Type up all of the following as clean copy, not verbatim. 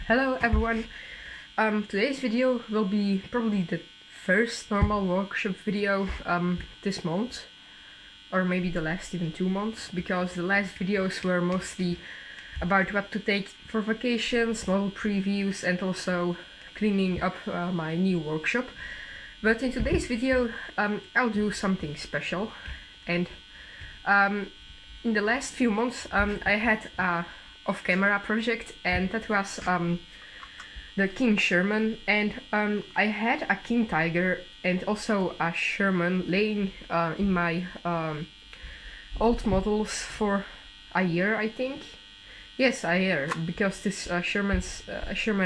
Hello everyone. Today's video will be probably the first normal workshop video this month, or maybe the last even 2 months, because the last videos were mostly about what to take for vacations, model previews, and also cleaning up my new workshop. But in today's video, I'll do something special, and in the last few months, I had a off-camera project, and that was the King Sherman, and I had a King Tiger and also a Sherman laying in my old models for a year, I think. Yes, a year, because this Sherman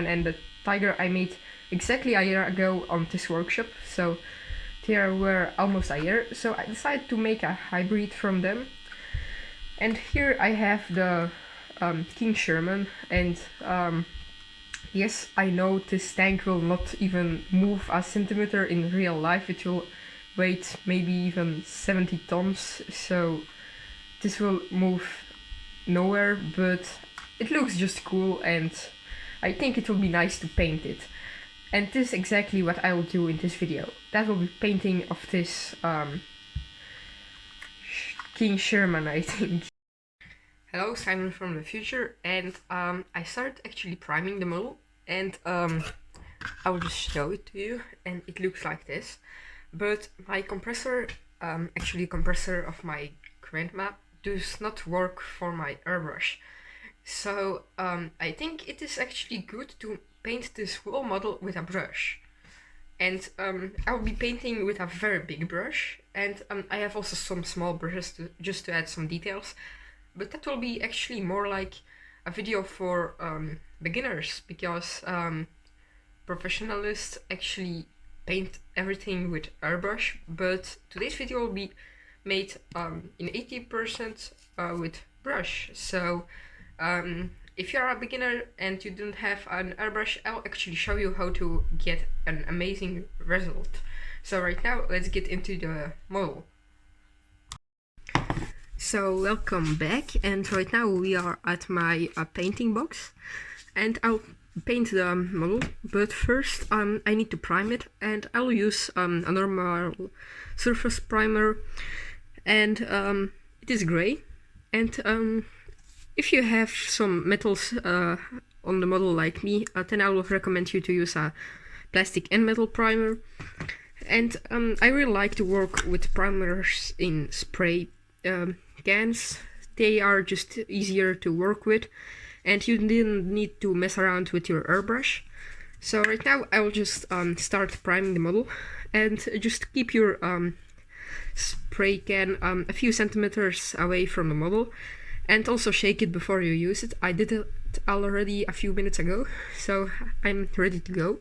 and the Tiger I made exactly a year ago on this workshop, so they were almost a year, so I decided to make a hybrid from them. And here I have the King Sherman, and yes, I know this tank will not even move a centimeter in real life. It will weigh maybe even 70 tons, so this will move nowhere, but it looks just cool, and I think it will be nice to paint it. And this is exactly what I will do in this video. That will be painting of this King Sherman, I think. Hello, Simon from the future, and I started actually priming the model, and I will just show it to you, and it looks like this. But my compressor, actually compressor of my grandma, does not work for my airbrush. So I think it is actually good to paint this whole model with a brush. And I will be painting with a very big brush, and I have also some small brushes just to add some details. But that will be actually more like a video for beginners, because professionalists actually paint everything with airbrush, but today's video will be made in 80% with brush. So if you are a beginner and you don't have an airbrush, I'll actually show you how to get an amazing result. So right now, let's get into the model. So welcome back, and right now we are at my painting box, and I'll paint the model, but first I need to prime it, and I'll use a normal surface primer, and it is gray. And if you have some metals on the model like me, then I would recommend you to use a plastic and metal primer. And I really like to work with primers in spray cans. They are just easier to work with, and you didn't need to mess around with your airbrush. So right now I will just start priming the model, and just keep your spray can a few centimeters away from the model, and also shake it before you use it. I did it already a few minutes ago, so I'm ready to go.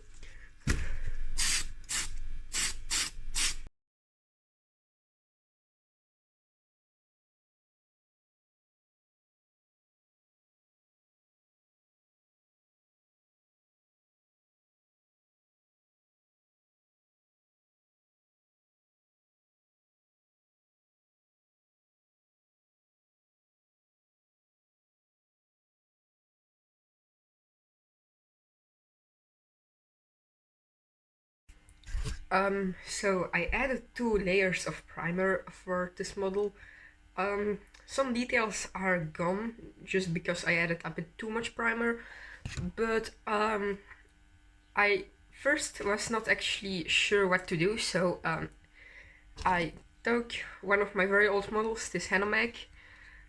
So I added 2 layers of primer for this model. Some details are gone just because I added a bit too much primer, but I first was not actually sure what to do, so I took one of my very old models, this Hanomag,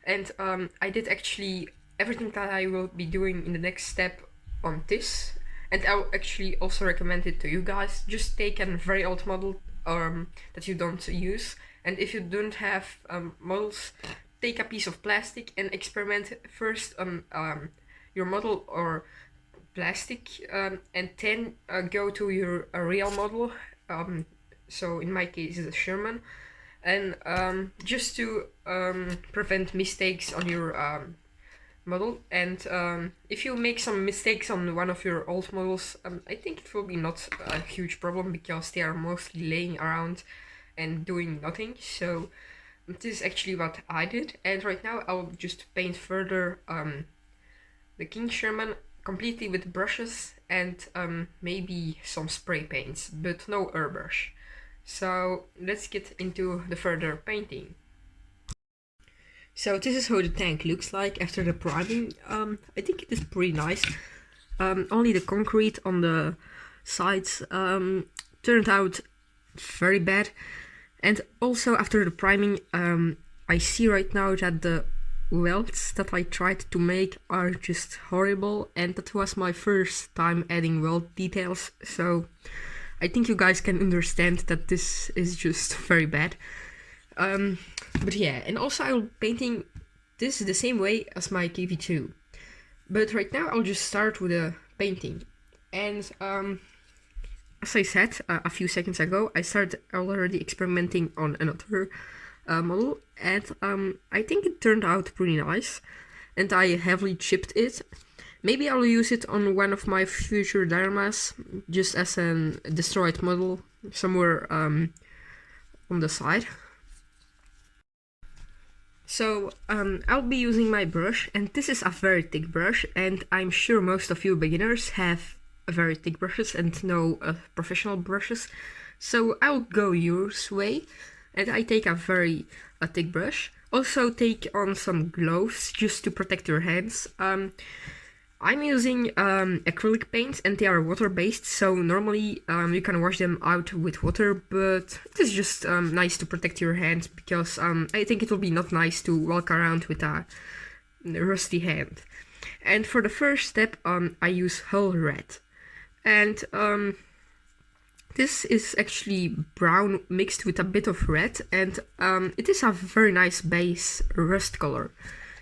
and I did actually everything that I will be doing in the next step on this, and I'll actually also recommend it to you guys. Just take a very old model that you don't use, and if you don't have models, take a piece of plastic and experiment first on your model or plastic, and then go to your real model. So in my case, it's a Sherman, and just to prevent mistakes on your model. And if you make some mistakes on one of your old models, I think it will be not a huge problem, because they are mostly laying around and doing nothing. So this is actually what I did, and right now I'll just paint further the King Sherman completely with brushes and maybe some spray paints, but no airbrush. So let's get into the further painting. So this is how the tank looks like after the priming. I think it is pretty nice. Only the concrete on the sides turned out very bad. And also after the priming, I see right now that the welds that I tried to make are just horrible, and that was my first time adding weld details, so I think you guys can understand that this is just very bad. But yeah, and also I'm painting this the same way as my KV2. But right now I'll just start with a painting. And as I said a few seconds ago, I started already experimenting on another model, and I think it turned out pretty nice, and I heavily chipped it. Maybe I'll use it on one of my future dioramas, just as a destroyed model somewhere on the side. So I'll be using my brush, and this is a very thick brush, and I'm sure most of you beginners have very thick brushes and no professional brushes, so I'll go yours way, and I take a very thick brush. Also take on some gloves just to protect your hands. I'm using acrylic paints, and they are water-based, so normally you can wash them out with water, but it is just nice to protect your hands, because I think it will be not nice to walk around with a rusty hand. And for the first step, I use Hull Red. And this is actually brown mixed with a bit of red, and it is a very nice base rust color.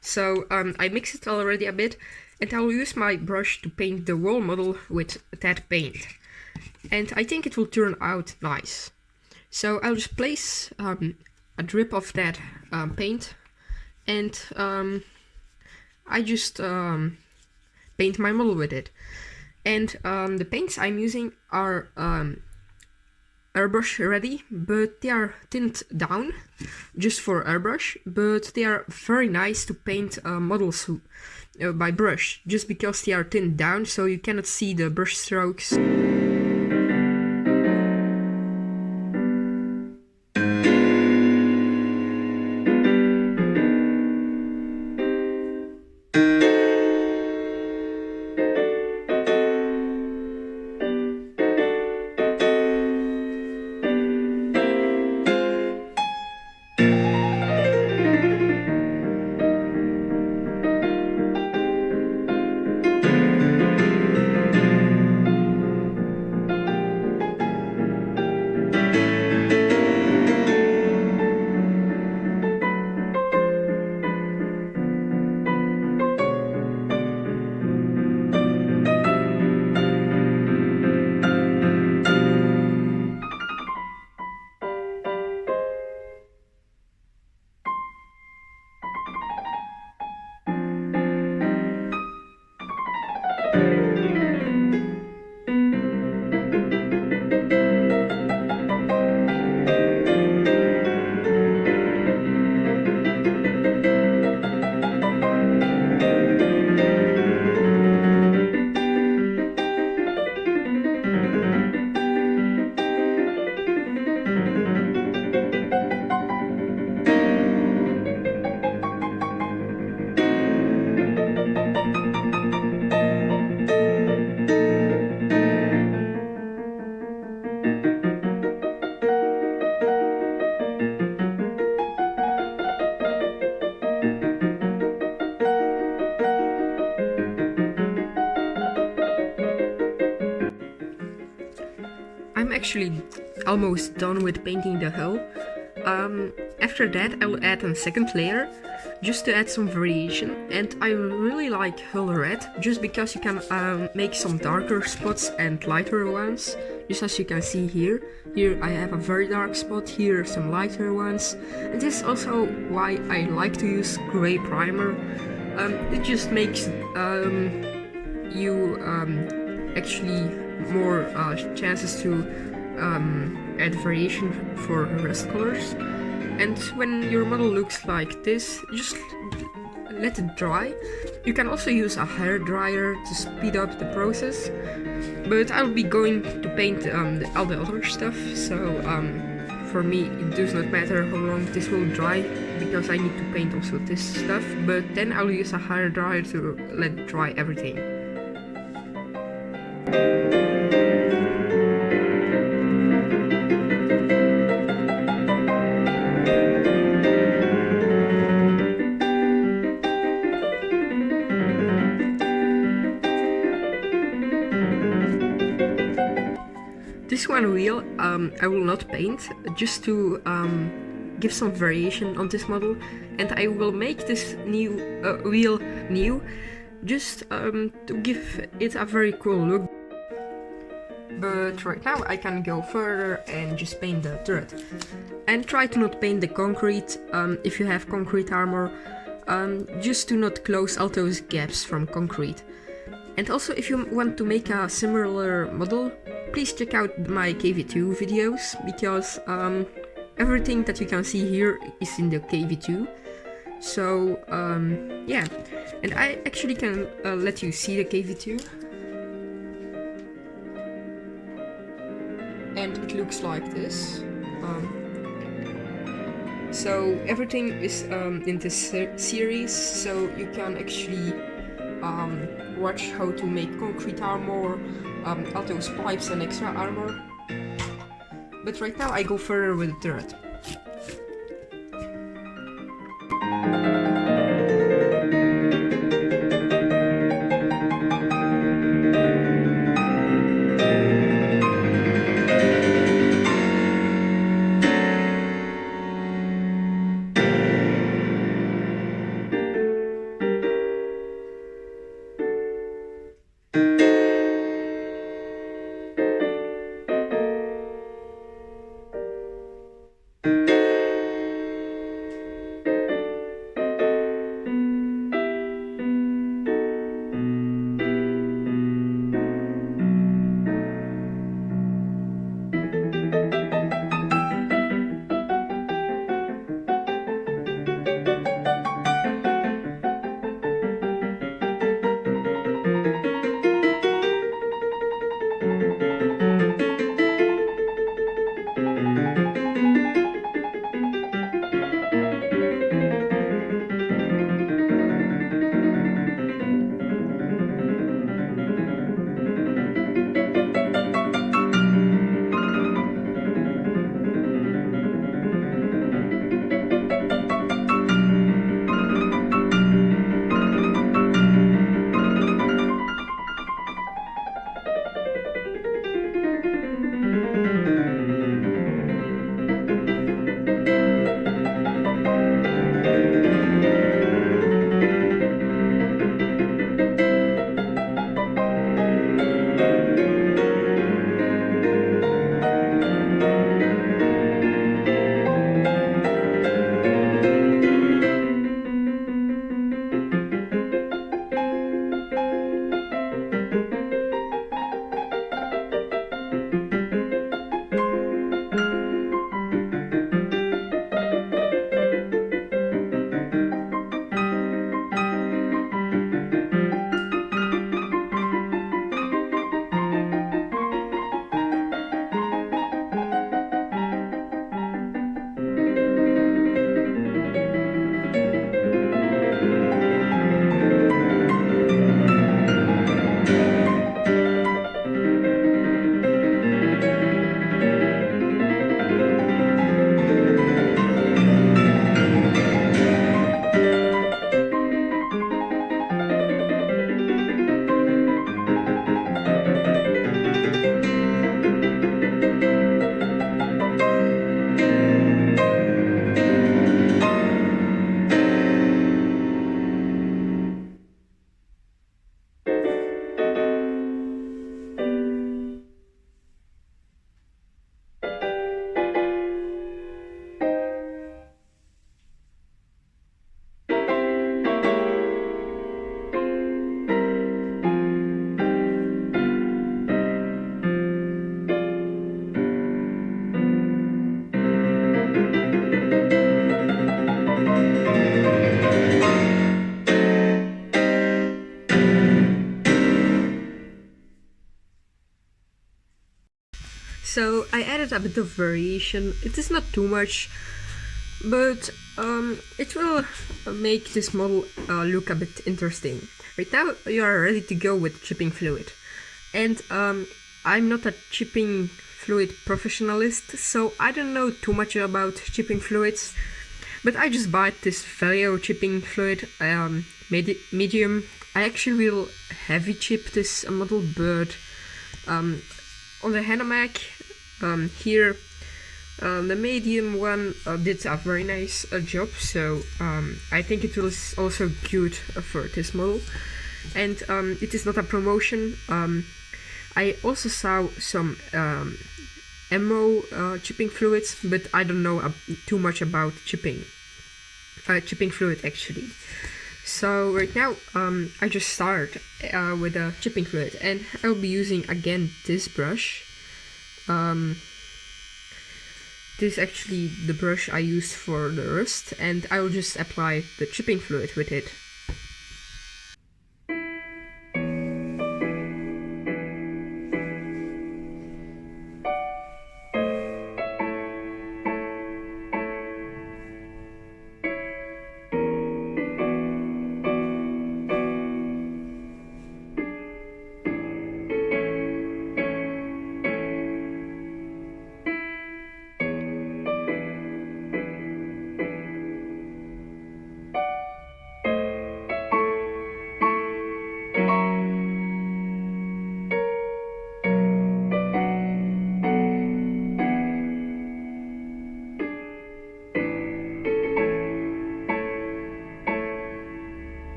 So I mix it already a bit, and I'll use my brush to paint the whole model with that paint. And I think it will turn out nice. So I'll just place a drip of that paint, and I just paint my model with it. And the paints I'm using are airbrush ready, but they are thinned down just for airbrush, but they are very nice to paint models by brush, just because they are thinned down, so you cannot see the brush strokes. I'm actually almost done with painting the hull. After that I'll add a second layer, just to add some variation, and I really like Hull Red, just because you can make some darker spots and lighter ones, just as you can see here. Here I have a very dark spot, here some lighter ones, and this is also why I like to use gray primer. It just makes you actually more chances to add variation for rest colors. And when your model looks like this, just let it dry. You can also use a hair dryer to speed up the process, but I'll be going to paint all the other stuff, so for me it does not matter how long this will dry, because I need to paint also this stuff, but then I'll use a hair dryer to let dry everything. This one wheel I will not paint, just to give some variation on this model, and I will make this new wheel new, just to give it a very cool look. But right now I can go further and just paint the turret. And try to not paint the concrete if you have concrete armor, just to not close all those gaps from concrete. And also, if you want to make a similar model, please check out my KV2 videos, because everything that you can see here is in the KV2. So yeah, and I actually can let you see the KV2. And it looks like this. So everything is in this series, so you can actually watch how to make concrete armor, all those pipes and extra armor. But right now I go further with the turret. So I added a bit of variation. It is not too much, but it will make this model look a bit interesting. Right now you are ready to go with chipping fluid, and I'm not a chipping fluid professionalist, so I don't know too much about chipping fluids, but I just bought this Vallejo chipping fluid medium. I actually will heavy chip this model, but on the Hanamac here the medium one did a very nice job, so I think it was also good for this model. And it is not a promotion. I also saw some MO chipping fluids, but I don't know too much about chipping fluid actually. So right now I just start with a chipping fluid, and I'll be using again this brush. This is actually the brush I used for the rust, and I will just apply the chipping fluid with it.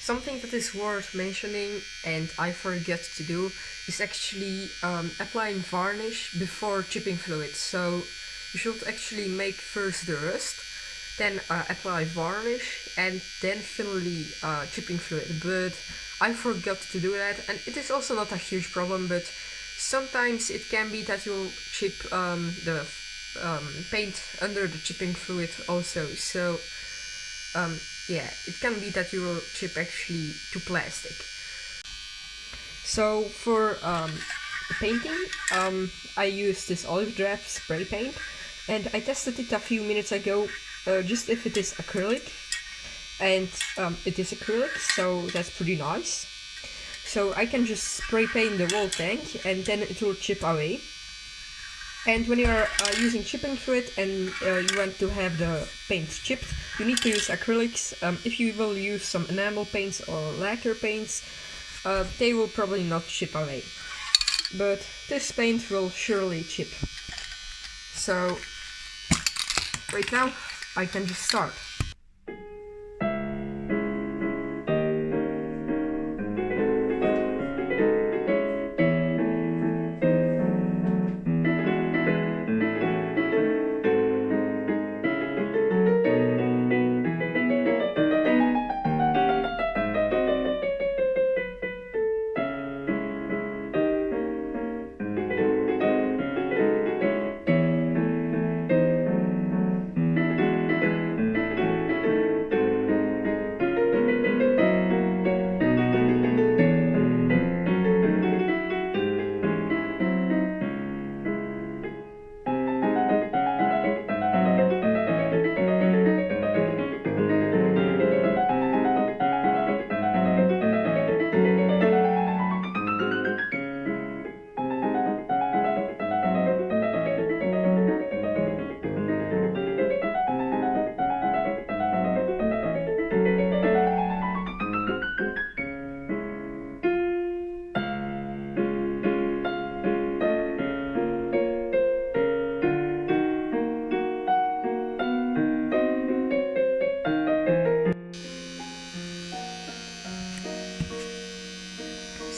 Something that is worth mentioning, and I forget to do, is actually applying varnish before chipping fluid. So you should actually make first the rust, then apply varnish, and then finally chipping fluid. But I forgot to do that, and it is also not a huge problem, but sometimes it can be that you'll chip the paint under the chipping fluid also. So yeah, it can be that you will chip actually to plastic. So for painting, I use this olive drab spray paint, and I tested it a few minutes ago, just if it is acrylic, and it is acrylic, so that's pretty nice. So I can just spray paint the whole tank, and then it will chip away. And when you are using chipping fluid and you want to have the paint chipped, you need to use acrylics. If you will use some enamel paints or lacquer paints, they will probably not chip away. But this paint will surely chip. So right now I can just start.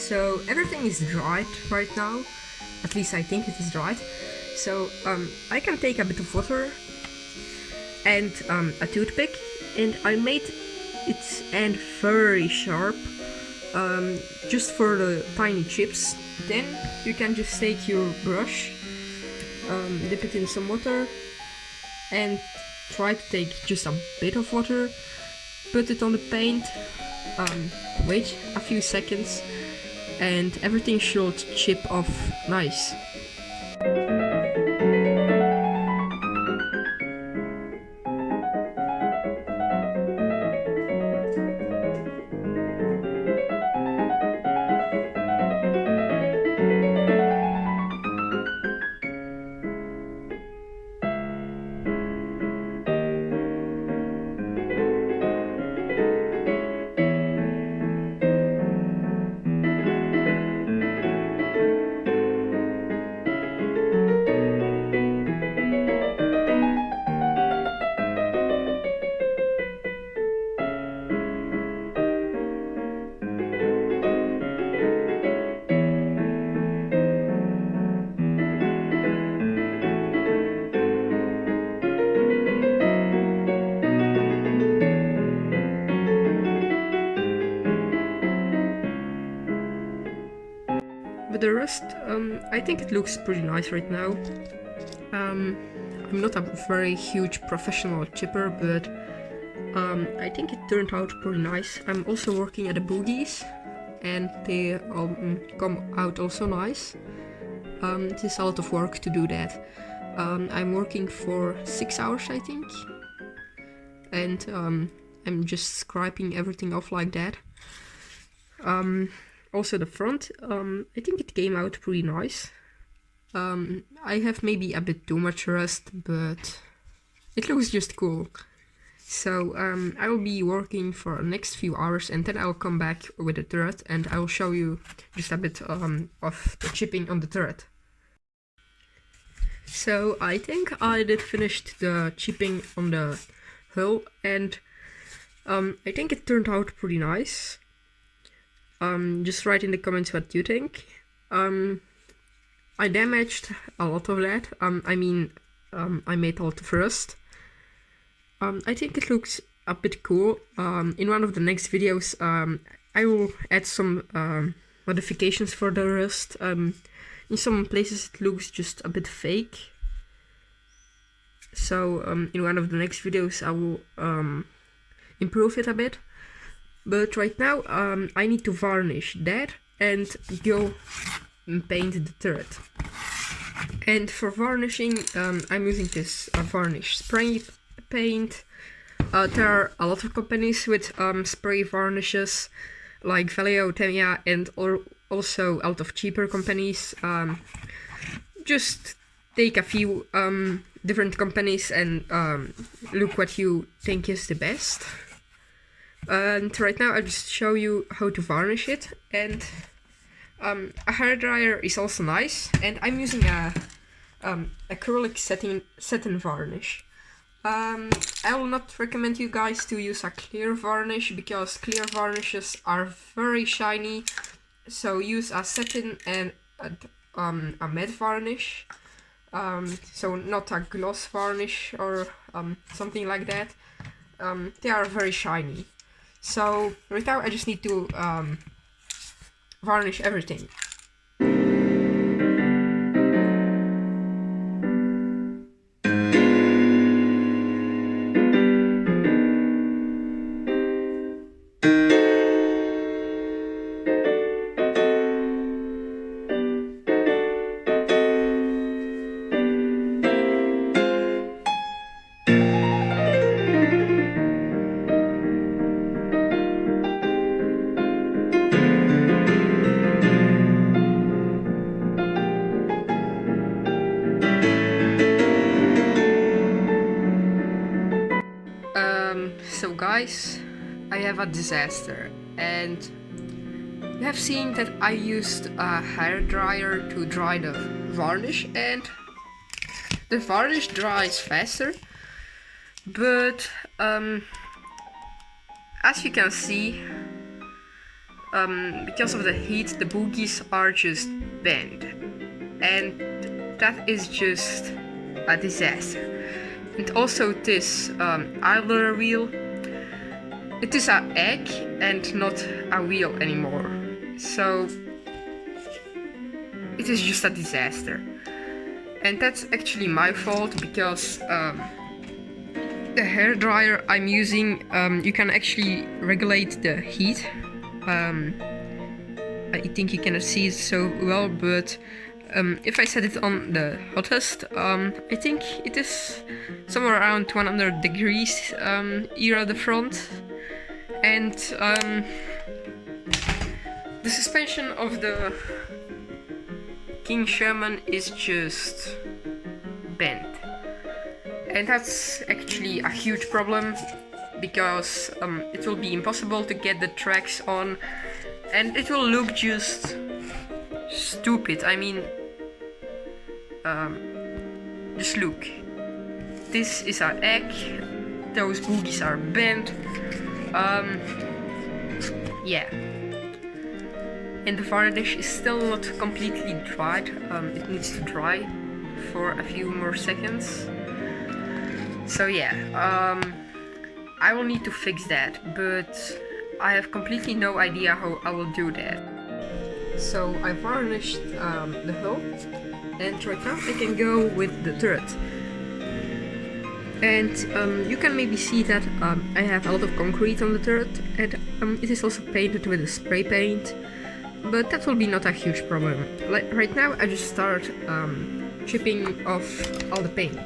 So everything is dried right now, at least I think it is dried. So I can take a bit of water and a toothpick, and I made its end very sharp, just for the tiny chips. Then you can just take your brush, dip it in some water, and try to take just a bit of water, put it on the paint, wait a few seconds, and everything should chip off nice. But the rest, I think it looks pretty nice right now. I'm not a very huge professional chipper, but I think it turned out pretty nice. I'm also working at the boogies, and they come out also nice. It is a lot of work to do that. I'm working for 6 hours, I think, and I'm just scraping everything off like that. Also the front, I think it came out pretty nice. I have maybe a bit too much rust, but it looks just cool. So I will be working for the next few hours, and then I'll come back with the turret and I will show you just a bit of the chipping on the turret. So I think I did finished the chipping on the hull, and I think it turned out pretty nice. Just write in the comments what you think. I damaged a lot of that. I made a lot of rust. I think it looks a bit cool. In one of the next videos, I will add some modifications for the rust. In some places it looks just a bit fake. So in one of the next videos I will improve it a bit. But right now I need to varnish that and go paint the turret. And for varnishing, I'm using this varnish spray paint. There are a lot of companies with spray varnishes, like Vallejo, Tamiya, and also a lot of cheaper companies. Just take a few different companies and look what you think is the best. And right now I'll just show you how to varnish it. And a hairdryer is also nice, and I'm using a acrylic satin varnish. I will not recommend you guys to use a clear varnish, because clear varnishes are very shiny. So use a satin and a matte varnish. So not a gloss varnish or something like that. They are very shiny. So right now I just need to varnish everything. So guys, I have a disaster, and you have seen that I used a hairdryer to dry the varnish, and the varnish dries faster, but as you can see, because of the heat, the boogies are just bent, and that is just a disaster. And also this idler wheel, it is an egg and not a wheel anymore. So it is just a disaster. And that's actually my fault, because the hairdryer I'm using, you can actually regulate the heat I think you cannot see it so well, but if I set it on the hottest, I think it is somewhere around 100 degrees here at the front, and the suspension of the King Sherman is just bent, and that's actually a huge problem because it will be impossible to get the tracks on, and it will look just stupid. I mean, just look. This is our egg. Those boogies are bent. Yeah. And the varnish is still not completely dried. It needs to dry for a few more seconds. So yeah, I will need to fix that, but I have completely no idea how I will do that. So I varnished the hull, and right now I can go with the turret. And you can maybe see that I have a lot of concrete on the turret, and it is also painted with a spray paint, but that will be not a huge problem. Like right now I just start chipping off all the paint.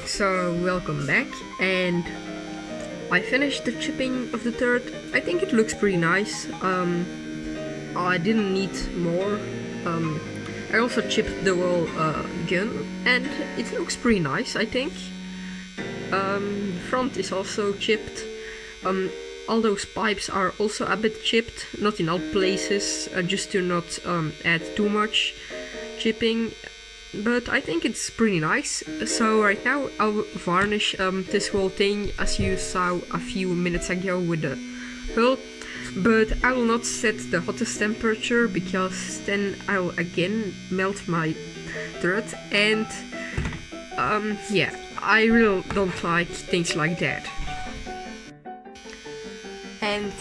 So welcome back, and I finished the chipping of the turret. I think it looks pretty nice. I didn't need more. I also chipped the whole gun, and it looks pretty nice, I think. The front is also chipped. All those pipes are also a bit chipped, not in all places, just to not add too much chipping. But I think it's pretty nice. So right now I'll varnish this whole thing, as you saw a few minutes ago with the hull. But I will not set the hottest temperature, because then I will again melt my turret, and yeah, I really don't like things like that. And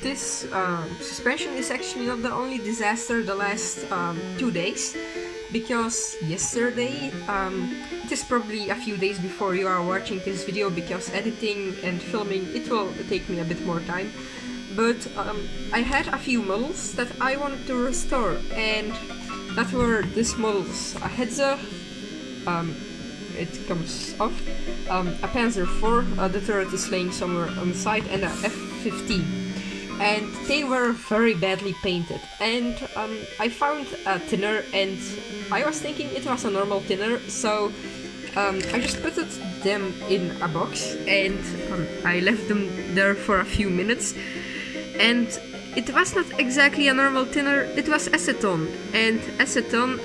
this suspension is actually not the only disaster the last 2 days. Because yesterday, it is probably a few days before you are watching this video, because editing and filming, it will take me a bit more time. But I had a few models that I wanted to restore, and that were these models: a Hetzer, it comes off, a Panzer IV, the turret is laying somewhere on the side, and a F-15. And they were very badly painted, and I found a thinner, and I was thinking it was a normal thinner, so I just put them in a box, and I left them there for a few minutes, and it was not exactly a normal thinner, it was acetone, and acetone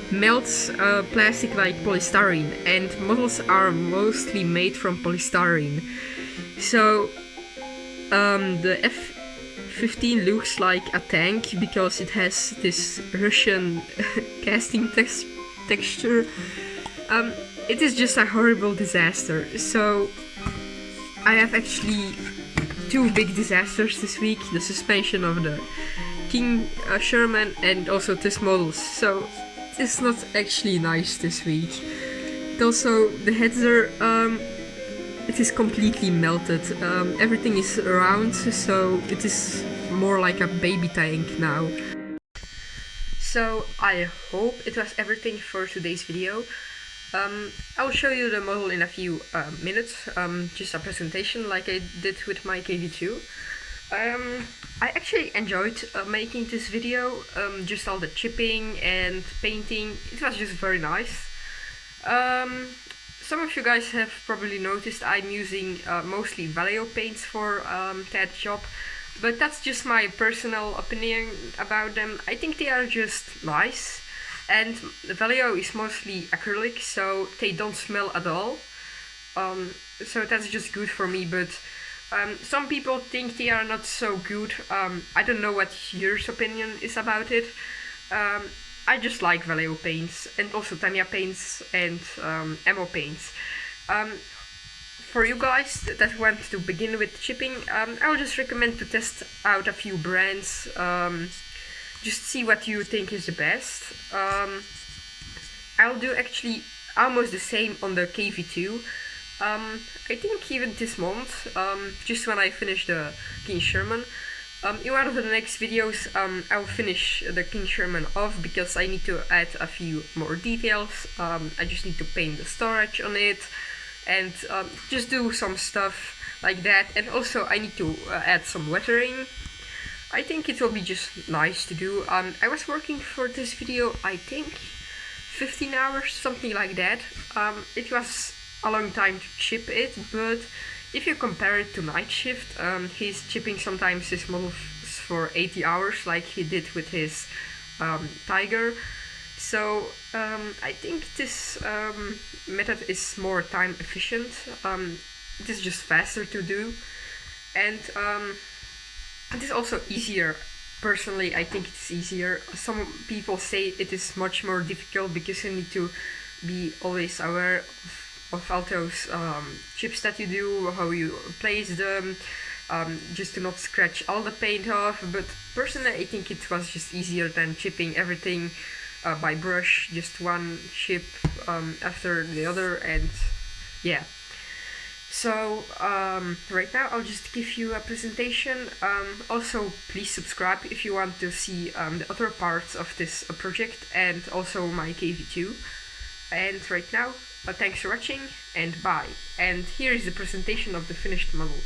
melts plastic like polystyrene, and models are mostly made from polystyrene. So the F-15 looks like a tank because it has this Russian casting texture. It is just a horrible disaster. So I have actually 2 big disasters this week: the suspension of the King Sherman and also this models. So it's not actually nice this week. And also the Hetzer, it is completely melted. Everything is round, so it is more like a baby tank now. So I hope it was everything for today's video. I'll show you the model in a few minutes, just a presentation like I did with my KV2. I actually enjoyed making this video, just all the chipping and painting. It was just very nice. Some of you guys have probably noticed I'm using mostly Vallejo paints for that job, but that's just my personal opinion about them. I think they are just nice, and the Vallejo is mostly acrylic, so they don't smell at all. So that's just good for me, but some people think they are not so good. I don't know what your opinion is about it. I just like Vallejo paints, and also Tamiya paints and Emo paints. For you guys that want to begin with chipping, I will just recommend to test out a few brands. Just see what you think is the best. I'll do actually almost the same on the KV2. I think even this month, just when I finish the King Sherman, in one of the next videos, I'll finish the King Sherman off because I need to add a few more details. I just need to paint the storage on it and just do some stuff like that, and also I need to add some lettering. I think it will be just nice to do. I was working for this video, I think 15 hours, something like that. It was a long time to chip it, but if you compare it to Night Shift, he's chipping sometimes his models for 80 hours like he did with his Tiger. So I think this method is more time efficient. It is just faster to do, and it is also easier. Personally, I think it's easier. Some people say it is much more difficult because you need to be always aware of all those chips that you do, how you place them, just to not scratch all the paint off. But personally, I think it was just easier than chipping everything by brush, just one chip after the other, and yeah. So right now I'll just give you a presentation. Also, please subscribe if you want to see the other parts of this project and also my KV2. And right now, thanks for watching and bye. And here is the presentation of the finished model.